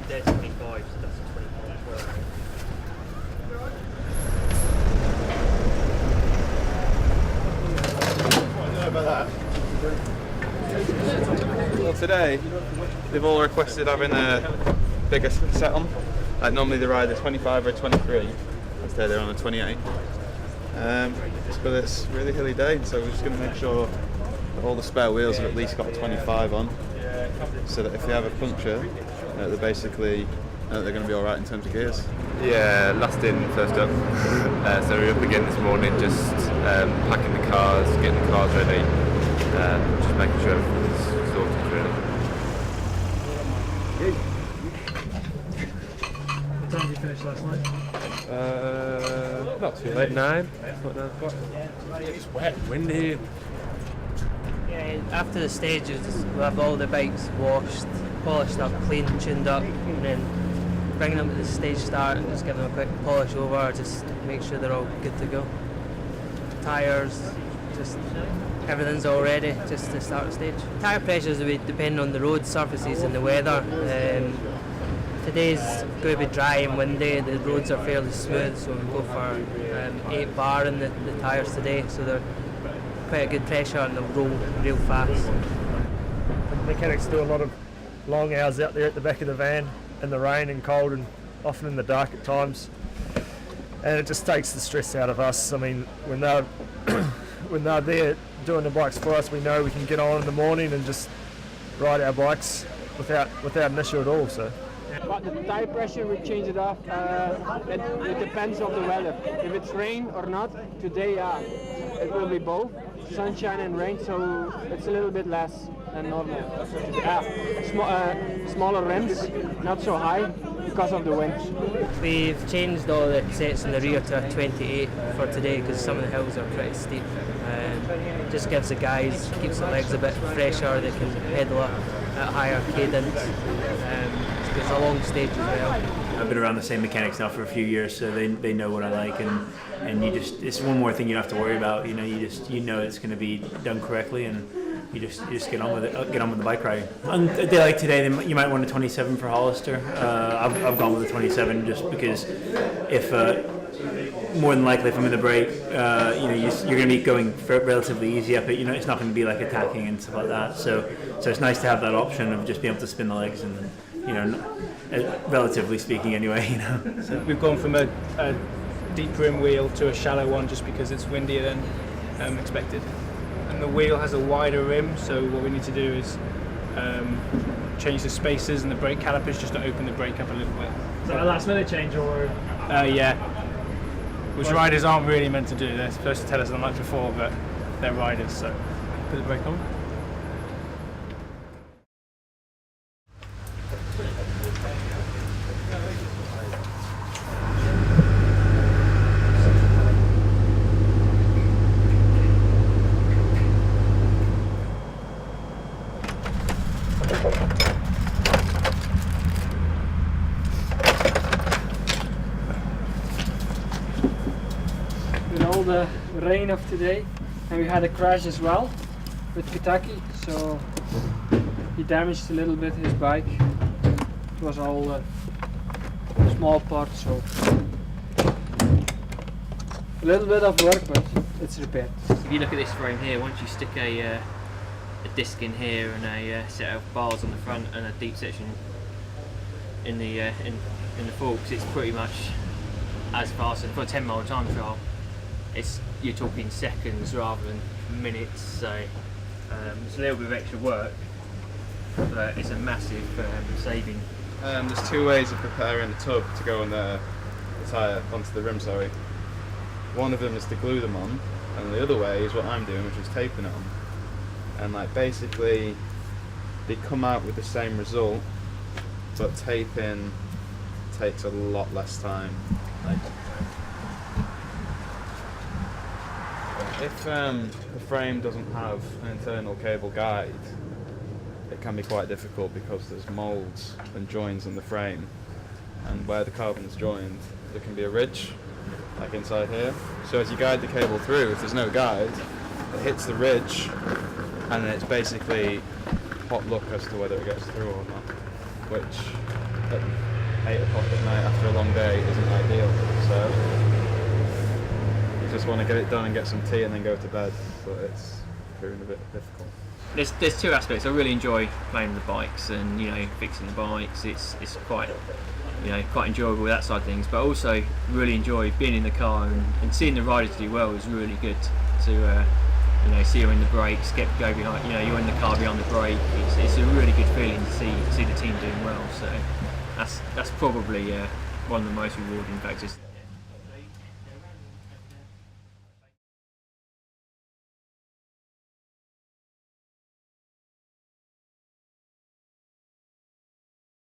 There's 25, so that's a 25 as well. Well, today they've all requested having a bigger set on. Like normally they ride a 25 or a 23. Instead they're on a 28. But it's a really hilly day, so we're just going to make sure that all the spare wheels have at least got a 25 on, so that if they have a puncture, they're basically they're going to be all right in terms of gears. Yeah, last in, first up. So we're up again this morning, just packing the cars, getting the cars ready, just making sure everything's sorted really. What time did you finish last night? Not too late, 9 o'clock. It's wet, windy. Yeah, after the stages, we'll have all the bikes washed, polished up, clean, tuned up, and then bring them to the stage start and just give them a quick polish over, just make sure they're all good to go. Tyres, just everything's all ready just to start the stage. Tyre pressures will be depending on the road surfaces and the weather. Today's going to be dry and windy, the roads are fairly smooth, so we'll go for 8 bar in the tyres today, so they're quite a good pressure and they'll roll real fast. The mechanics do a lot of long hours out there at the back of the van in the rain and cold and often in the dark at times, and it just takes the stress out of us. I mean, when they're when they're there doing the bikes for us, we know we can get on in the morning and just ride our bikes without an issue at all. So. But the tire pressure, we change it off. It depends on the weather. If it's rain or not, today it will be both, sunshine and rain, so it's a little bit less than normal. Smaller rims, not so high because of the wind. We've changed all the sets in the rear to a 28 for today because some of the hills are pretty steep. Just gives the guys, keeps the legs a bit fresher, they can pedal up at higher cadence. It's a long stage as well. I've been around the same mechanics now for a few years, so they know what I like, and you just, it's one more thing you don't have to worry about. You know it's going to be done correctly, and you just get on with it, get on with the bike riding. On a day like today, you might want a 27 for Hollister. I've gone with a 27 just because if more than likely if I'm in the break, you're going to be going relatively easy up it. It's not going to be like attacking and stuff like that. So it's nice to have that option of just being able to spin the legs and. Relatively speaking anyway, So we've gone from a deep rim wheel to a shallow one just because it's windier than expected. And the wheel has a wider rim, so what we need to do is change the spacers and the brake calipers just to open the brake up a little bit. Is that a last minute change or? Yeah. Which riders aren't really meant to do. They're supposed to tell us the night before, but they're riders, so put the brake on. With all the rain of today, and we had a crash as well with Kentucky, so he damaged a little bit his bike. It was all small parts, so a little bit of work, but it's repaired. If you look at this frame here, once you stick a disc in here and a set of bars on the front and a deep section in the in the forks, it's pretty much as fast as for a 10-mile time trial. You're talking seconds rather than minutes, so it's a little bit of extra work, but it's a massive saving. There's 2 ways of preparing the tub to go on the tyre onto the rim. Sorry, one of them is to glue them on, and the other way is what I'm doing, which is taping it on. And basically, they come out with the same result, but taping takes a lot less time. If the frame doesn't have an internal cable guide, it can be quite difficult because there's moulds and joins in the frame, and where the carbon's joined there can be a ridge, like inside here. So as you guide the cable through, if there's no guide, it hits the ridge, and then it's basically hot luck as to whether it gets through or not, which at 8 o'clock at night after a long day isn't ideal. So you just want to get it done and get some tea and then go to bed, but it's proving a bit difficult. There's two aspects. I really enjoy playing with the bikes and fixing the bikes. It's quite quite enjoyable that side of things. But also really enjoy being in the car and seeing the riders do well is really good to see you in the brakes, go behind. You're in the car behind the brake. It's a really good feeling to see the team doing well. So that's probably one of the most rewarding factors.